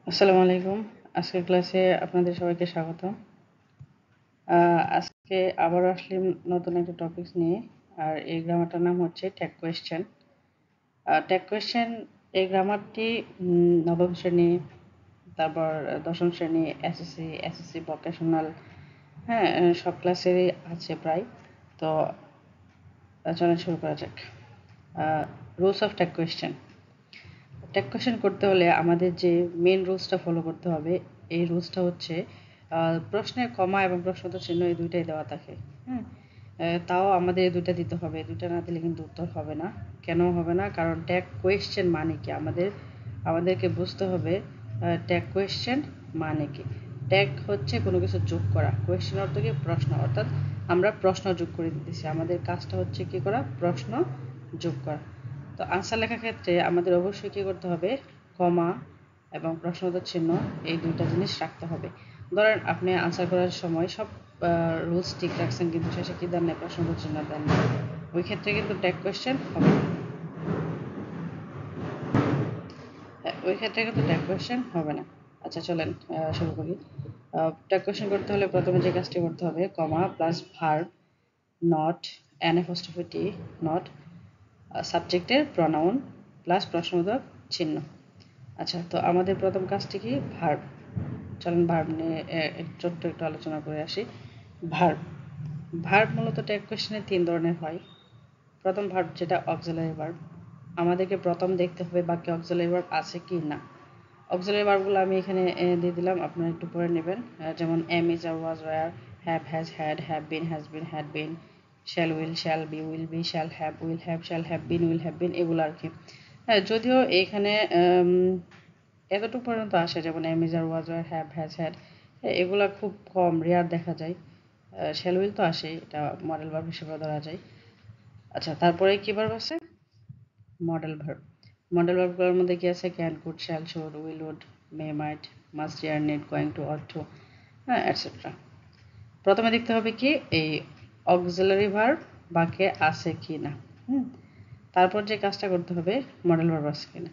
আসসালামু আলাইকুম। আজকের ক্লাসে আপনাদের সবাইকে স্বাগতম। আজকে আবারও আসলাম নতুন একটা টপিকস নিয়ে। আর এই গ্রামারটার নাম হচ্ছে ট্যাগ কোয়েশ্চেন। ট্যাগ কোয়েশ্চেন এই গ্রামারটি নবম শ্রেণী, তারপর দশম শ্রেণী, এসএসসি ভোকেশনাল, হ্যাঁ, সব ক্লাসেরই আছে প্রায়। তো চলেন শুরু করা যাক। Rules of tag question. Tag question করতে হলে আমাদের যে মেন রুলসটা ফলো করতে হবে, এই রুলসটা হচ্ছে প্রশ্নের কমা এবং প্রশ্নোত্তর চিহ্ন এই দুইটাই দেওয়া থাকে। হ্যাঁ, তাও আমাদের এই দুইটা দিতে হবে। দুইটা না দিলে কিন্তু উত্তর হবে না। কেন হবে না? কারণ ট্যাগ কোয়েশ্চেন মানে কি, আমাদেরকে বুঝতে হবে ট্যাগ কোয়েশ্চেন মানে কি। ট্যাগ হচ্ছে কোনো কিছু যোগ করা, কোয়েশ্চেন অর্থ কি প্রশ্ন, অর্থাৎ আমরা প্রশ্ন যোগ করে দিতেছি। আমাদের কাজটা হচ্ছে কি করা, প্রশ্ন যোগ করা। তো আনসার লেখার ক্ষেত্রে আমাদের অবশ্যই কী করতে হবে, কমা এবং প্রশ্নোত্তর চিহ্ন এই দুইটা জিনিস রাখতে হবে। ধরেন আপনি আনসার করার সময় সব রুলস ঠিক রাখছেন, কিন্তু শেষে কী দেন না, প্রশ্নোত্তর চিহ্ন দেন না, ওই ক্ষেত্রে কিন্তু ট্যাগ কোয়েশ্চেন হবে না। ওই ক্ষেত্রে কিন্তু ট্যাগ কোয়েশ্চেন হবে না। আচ্ছা চলেন শুরু করি। ট্যাগ কোয়েশ্চেন করতে হলে প্রথমে যে কাজটি করতে হবে, কমা plus verb, not, N apostrophe T, not, সাবজেক্টের প্রনাউন প্লাস প্রশ্নবোধক চিহ্ন। আচ্ছা, তো আমাদের প্রথম কাজটি কি, ভার্ব। চলেন ভার্ব নিয়ে ছোট্ট একটু আলোচনা করে আসি। ভার্ব ভার্ব মূলত ট্যাগ কোয়েশ্চেনে তিন ধরনের হয়। প্রথম ভার্ব যেটা অক্সিলারি ভার্ব, আমাদেরকে প্রথম দেখতে হবে বাক্যে অক্সিলারি ভার্ব আছে কি না। অক্সিলারি ভার্বগুলো আমি এখানে দিয়ে দিলাম, আপনারা একটু পড়ে নেবেন। যেমন am, is, are, was, were, have, has, had, have been, had been, shall, will be, shall have been, will have been, এগুলো আর কি। হ্যাঁ, যদিও এইখানে এতটুকু পর্যন্ত আসে, যেমন am, is, are, was, were, have, has, had, এগুলা খুব কম, রেয়ার দেখা যায়। শ্যাল উইল তো আসে, এটা মডেল ভার্ব হিসেবে ধরা যায়। আচ্ছা, তারপরে কি ভার্ব আছে, মডেল ভার্ব। মডেল ভার্বগুলোর মধ্যে কি আছে, can, could, shall, should, will, would, may, might, must, dare, need, going to, ought to, হ্যাঁ, এটসেট্রা। প্রথমে দেখতে হবে কি, এই অক্সিলারি ভার্ব বাক্যে আছে কি না। তারপর যে কাজটা করতে হবে, মডেল ভার্ব আছে কিনা।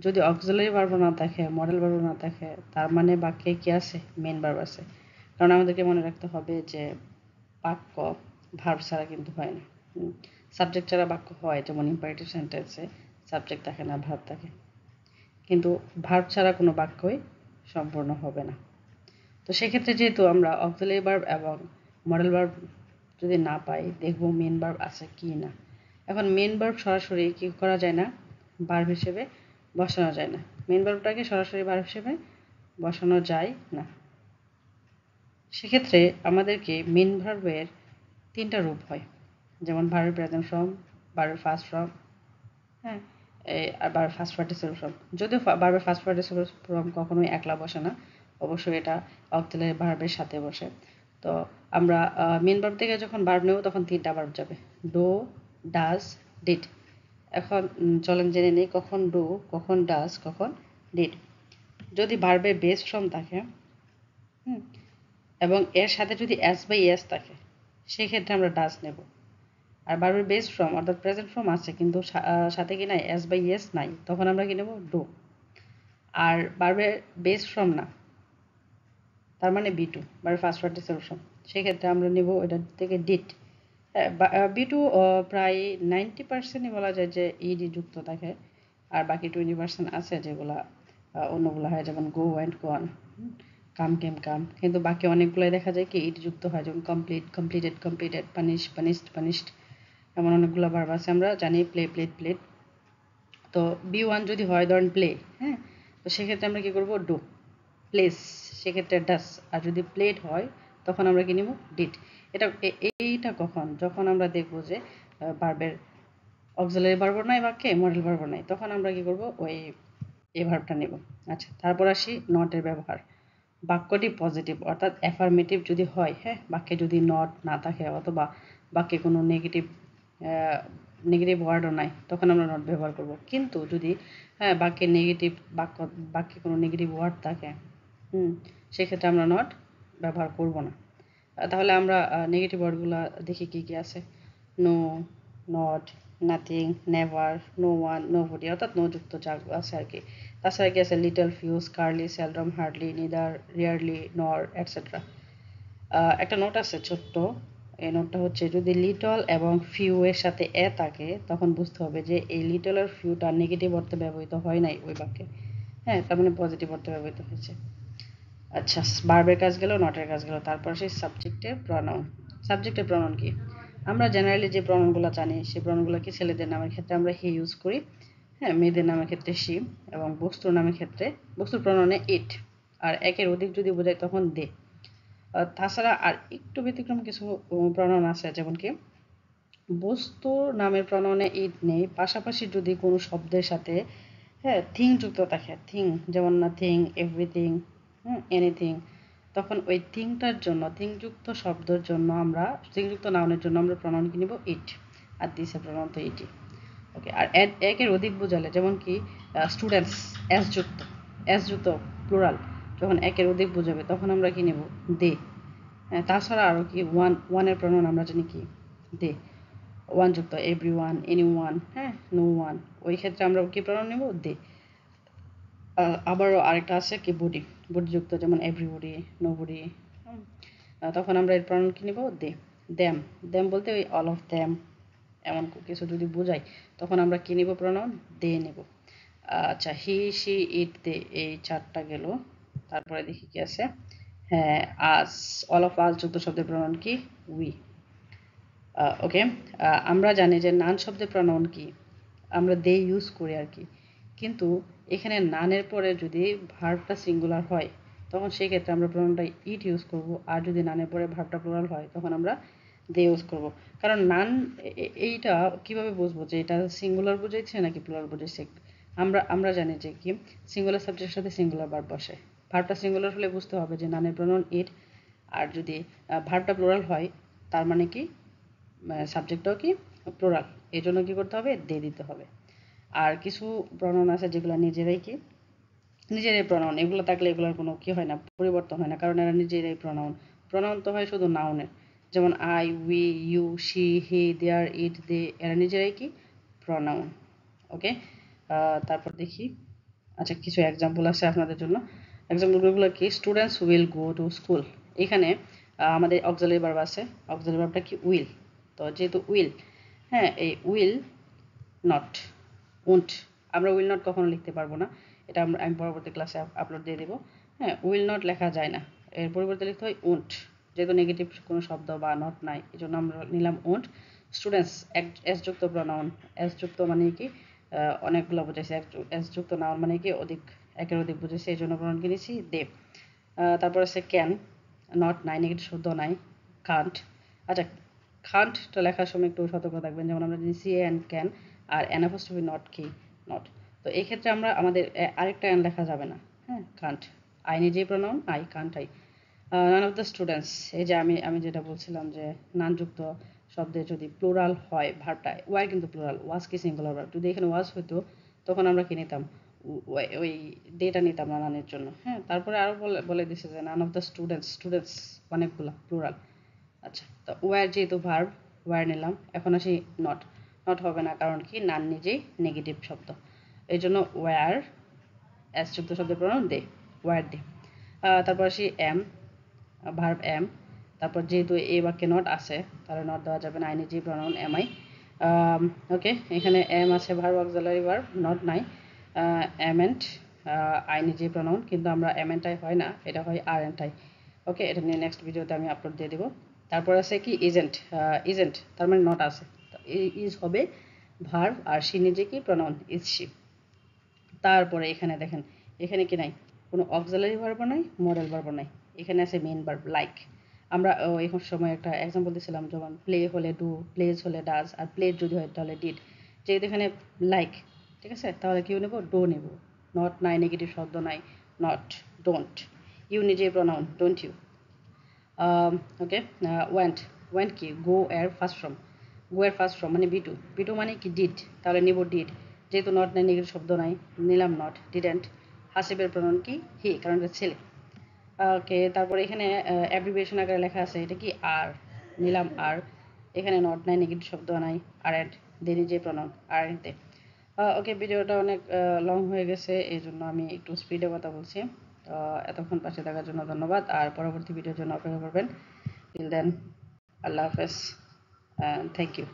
যদি অক্সিলারি ভার্ব না থাকে, মডেল ভার্ব না থাকে, তার মানে বাক্যে কি আছে, মেন ভার্ব আছে। কারণ আমাদেরকে মনে রাখতে হবে যে বাক্য ভার্ব ছাড়া কিন্তু হয় না। সাবজেক্ট ছাড়া বাক্য হয়, যেমন ইম্পারেটিভ সেন্টেন্সে সাবজেক্ট থাকে না, ভার্ব থাকে। কিন্তু ভার্ব ছাড়া কোনো বাক্যই সম্পূর্ণ হবে না। তো সেক্ষেত্রে যেহেতু আমরা অক্সিলারি ভার্ব এবং মডেল ভার্ব যদি না পাই, দেখব মেন ভার্ব আছে কি না। এখন মেন ভার্ব সরাসরি কি করা যায় না, ভার্ব হিসেবে বসানো যায় না। মেন ভার্বটাকে সরাসরি ভার্ব হিসেবে বসানো যায় না। সেক্ষেত্রে আমাদেরকে মেন ভার্বের তিনটা রূপ হয়, যেমন ভার্বের প্রেজেন্ট ফর্ম, ভার্বের ফার্স্ট ফর্ম, হ্যাঁ, আর ভার্বের ফার্স্ট পার্টিসিপল ফর্ম। যদিও ভার্বের ফার্স্ট পার্টিসিপল ফর্ম কখনোই একলা বসে না, অবশ্যই এটা অক্সিলারি ভার্বের সাথে বসে। তো আমরা মেন ভার্ব থেকে যখন ভার্ব নেব, তখন তিনটা ভার্ব যাবে, ডু, ডাজ, ডিড। এখন চলেন জেনে নিই, কখন ডু, কখন ডাজ, কখন ডিড। যদি ভার্বের বেস ফর্ম থাকে, এবং এর সাথে যদি এস বাই এস থাকে, সেক্ষেত্রে আমরা ডাজ নেব। আর ভার্বের বেস ফর্ম অর্থাৎ প্রেজেন্ট ফর্ম আছে, কিন্তু সাথে কি নাই, এস বাই এস নাই, তখন আমরা কি নেব, ডু। আর ভার্বের বেস ফর্ম না, তার মানে বি টু, ভার্বের ফার্স্ট পার্টিসিপল ফর্ম, সেক্ষেত্রে আমরা নেব এটা থেকে ডিড। বি টু প্রায় 90%ই বলা যায় যে ইডি যুক্ত থাকে, আর বাকি 20% আছে যেগুলা অন্যগুলো হয়, যেমন গো অ্যান্ড গন, কাম কেম কাম। কিন্তু বাকি অনেকগুলোই দেখা যায় কি ইডি যুক্ত হয়, যেমন কমপ্লিটেড, পানিশড, এমন অনেকগুলো ভার্ব আছে। আমরা জানি প্লেড। তো বি ওয়ান যদি হয়, ধরেন প্লে, হ্যাঁ, তো সেক্ষেত্রে আমরা কী করবো, ডু। প্লেস, সেক্ষেত্রে ডাস। আর যদি প্লেড হয়, তখন আমরা কি নিব, ডিড। এইটা কখন, যখন আমরা দেখবো যে ভার্বের অক্সিলারি ভার্ব নাই বাক্যে, মডেল ভার্ব নাই, তখন আমরা কি করব, ওই এই ভার্বটা নেব। আচ্ছা, তারপর আসি নটের ব্যবহার। বাক্যটি পজিটিভ অর্থাৎ অ্যাফার্মেটিভ যদি হয়, হ্যাঁ, বাক্যে যদি নট না থাকে, অথবা বাক্যে কোনো নেগেটিভ ওয়ার্ডও নাই, তখন আমরা নট ব্যবহার করব। কিন্তু যদি বাক্যে বাক্যে কোনো নেগেটিভ ওয়ার্ড থাকে, সেক্ষেত্রে আমরা নট ব্যবহার করব না। তাহলে আমরা নেগেটিভ ওয়ার্ডগুলো দেখি কি কি আছে। No, not, nothing, never, no one, nobody, অর্থাৎ নো যুক্ত যা আছে আর কি। তাছাড়া কি আছে little, few, scarcely, seldom, hardly, neither, rarely, nor, etcetera. একটা নোট আছে ছোট্ট, এই নোটটা হচ্ছে যদি লিটল এবং ফিউ এর সাথে এ থাকে তখন বুঝতে হবে যে এই লিটল আর ফিউটা নেগেটিভ অর্থে ব্যবহৃত হয় নাই ওই বাক্যে। হ্যাঁ, তার মানে পজিটিভ অর্থে ব্যবহৃত হয়েছে। আচ্ছা, ভার্বের কাজ গেল, নটের কাজ গেল, তারপর সেই সাবজেক্টের প্রনাউন। সাবজেক্টের প্রনাউন কি? আমরা জেনারেলি যে প্রনাউনগুলো জানি সেই প্রনাউনগুলো কি ছেলেদের নামের ক্ষেত্রে আমরা হি ইউজ করি, হ্যাঁ, মেয়েদের নামের ক্ষেত্রে শি, এবং বস্তুর নামের ক্ষেত্রে বস্তুর প্রনাউনে ইট, আর একের অধিক যদি বোঝায় তখন দে। তাছাড়া আর একটু ব্যতিক্রম কিছু প্রনাউন আছে, যেমন কি বস্তুর নামের প্রনাউনে ইট নেই, পাশাপাশি যদি কোনো শব্দের সাথে হ্যাঁ থিং যুক্ত থাকে, থিং যেমন নাথিং, এভরিথিং, এনিথিং, তখন ওই থিংটার জন্য থিংযুক্ত শব্দের জন্য আমরা থিংযুক্ত নাউনের জন্য আমরা প্রনাউন কি নিব ইট, আর দিসে প্রনাউন তো ইটি। ওকে, আর একের অধিক বোঝালে যেমন কি স্টুডেন্টস, এস যুক্ত প্লুরাল, যখন একের অধিক বোঝাবে তখন আমরা কি নেব দে। হ্যাঁ, তাছাড়া আরও কি ওয়ানের প্রনাউন আমরা জানি কি দে, ওয়ান যুক্ত এভরি ওয়ান, এনি ওয়ান, হ্যাঁ, নো ওয়ান, ওই ক্ষেত্রে আমরা কি প্রনাউন নেব দে। আবারও আরেকটা আছে কি বডি, বডিযুক্ত যেমন এভরিবডি, নোবডি, তখন আমরা এর প্রনাউন কি নেব দে। দ্যাম, দ্যাম বলতে ওই অল অফ দ্যাম এমন কিছু যদি বোঝাই তখন আমরা কি নেব প্রনাউন দে নেব। আচ্ছা, হি, শি, ইট, দে, এই চারটা গেল। তারপরে দেখি কি আছে, হ্যাঁ, আস, অল অফ আস যুক্ত শব্দের প্রনাউন কি উই। ওকে, আমরা জানি যে নান শব্দের প্রনাউন কি, আমরা দে ইউজ করি আর কি, কিন্তু এখানে নানের পরে যদি ভার্বটা সিঙ্গুলার হয় তখন সেই ক্ষেত্রে আমরা প্রনাউনটা ইট ইউজ করব, আর যদি নানের পরে ভার্বটা প্লুরাল হয় তখন আমরা দে ইউজ করব। কারণ নান এইটা কিভাবে বুঝবো যে এটা সিঙ্গুলার বুঝাইছে নাকি প্লুরাল বুঝাইছে? আমরা জানি যে কি সিঙ্গুলার সাবজেক্টের সাথে সিঙ্গুলার ভার্ব বসে, ভার্বটা সিঙ্গুলার হলে বুঝতে হবে যে নানের প্রনাউন ইট, আর যদি ভার্বটা প্লুরাল হয় তার মানে কি সাবজেক্টটাও কি প্লুরাল, এই জন্য কী করতে হবে দে দিতে হবে। আর কিছু প্রনাউন আছে যেগুলো নিজেরাই কি নিজেরাই প্রনাউন, এগুলো থাকলে এগুলোর কোনো কি হয় না, পরিবর্তন হয় না, কারণ এরা নিজেরাই প্রনাউন। প্রনাউন তো হয় শুধু নাউনের, যেমন আই, উই, ইউ, শি, হি, দেয়ার, ইট, দে, এরা নিজেরাই কি প্রনাউন। ওকে, তারপর দেখি, আচ্ছা কিছু এক্সাম্পল আছে আপনাদের জন্য। এক্সাম্পলগুলো কি, students will go to school, এখানে আমাদের অক্সিলারি ভার্ব আছে, অক্সিলারি ভার্বটা কি উইল, তো যেহেতু উইল, হ্যাঁ, এই উইল নট, উন্ট, আমরা উইল নট কখনো লিখতে পারবো না, এটা আমি পরবর্তী ক্লাসে আপলোড দিয়ে দেবো। হ্যাঁ, উইল নট লেখা যায় না, এর পরিবর্তে লিখতে হয় উন্ট, যেহেতু নেগেটিভ কোনো শব্দ বা নট নাই এই জন্য আমরা নিলাম উন্ট। স্টুডেন্টস এস যুক্ত প্রনাউন, এস যুক্ত মানে কি অনেকগুলো বোঝাইছে, এস যুক্ত নাউন মানে কি অধিক, একের অধিক বুঝেছে এই জন্য প্রনাউন কিনেছি দে। তারপর আছে ক্যান, নট নাই, নেগেটিভ শব্দ নাই, কান্ট। আচ্ছা, কান্টটা লেখার সময় একটু সতর্ক থাকবেন, যেমন আমরা জানি সি অ্যান্ড ক্যান, আর অ্যান অ্যাপোস্ট্রফি নট কি নট, তো এই ক্ষেত্রে আমরা আমাদের আরেকটা অ্যান লেখা যাবে না, হ্যাঁ, কান্ট, আই নিজেই pronoun I, Kant I. None of the students, এই যে আমি যেটা বলছিলাম যে নানযুক্ত শব্দে যদি প্লুরাল হয় ভার্বটা, ওয়াই কিন্তু প্লুরাল, ওয়াজ কি সিঙ্গুলার ভার্ব, যদি এখানে ওয়াজ হতো তখন আমরা কি নিতাম ওই ডেটা নিতাম না নানের জন্য। হ্যাঁ, তারপরে আরও বলে বলে দিছে যে none of the students, students অনেকগুলা প্লুরাল। আচ্ছা, তো ওয়ার যেহেতু ভার্ব, ওয়ার নিলাম, এখন আসি নট, নট হবে না কারণ কি নান নিজেই নেগেটিভ শব্দ, এই জন্য ওয়ার এস যুক্ত শব্দের প্রনাউন দে, ওয়ার দে। তারপর আসি এম, ভার্ব এম, তারপর যেহেতু এই বাক্যে নট আছে তাহলে নট দেওয়া যাবে না, আই নিজেই প্রনাউন এম আই। ওকে, এখানে এম আছে ভার্ব অক্সিলারি ভার্ব, নট নাই, এম এন্ড আই নিজেই প্রনাউন, কিন্তু আমরা এম এন্ড আই হয় না, এটা হয় আর এন্ড আই। ওকে, এটা নিয়ে নেক্সট ভিডিওতে আমি আপলোড দিয়ে দেবো। তারপর আছে কি ইজেন্ট, ইজেন্ট তার মানে নট আছে, ইজ হবে ভার্ব, আর সি নিজে কি প্রনাউন ইজ সি। তারপরে এখানে দেখেন, এখানে কি নাই, কোনো অক্সিলারি ভার্বও নাই, মডেল ভার্বও নাই, এখানে আছে মেইন ভার্ব লাইক। আমরা এখন সময় একটা এক্সাম্পল দিয়েছিলাম, যেমন প্লে হলে ডু, প্লেজ হলে ডাজ, আর প্লেজ যদি হয় তাহলে ডিড, যেহেতু এখানে লাইক, ঠিক আছে, তাহলে কেউ নেব ডো নেব, নট নাই, নেগেটিভ শব্দ নাই, নট, ডোন্ট, ইউ নিজেই pronoun don't you. Okay, went, went কি গো এর ফার্স্ট ফ্রম, গো এর ফার্স্ট ফ্রম মানে বিটু, বিটু মানে কি ডিড, তাহলে নিব ডিড, যেহেতু নট নাই, নেগেটিভ শব্দ নাই, নিলাম নট, ডিডেন্ট। হাসিবের প্রনাউন কি হি, কারণ এটা ছেলে। ওকে, তারপরে এখানে অ্যাব্রিভিয়েশন আকারে লেখা আছে, এটা কি আর, নিলাম আর, এখানে নট নাই, নেগেটিভ শব্দ নাই, আর এন্ড দেন যে প্রনাউন আর তে। ওকে, ভিডিওটা অনেক লং হয়ে গেছে, এই জন্য আমি একটু স্পিডে কথা বলছি। এতক্ষণ পাশে থাকার জন্য ধন্যবাদ, আর পরবর্তী ভিডিওর জন্য অপেক্ষা করবেন। টিল দেন, আল্লাহ হাফেজ, থ্যাংক ইউ।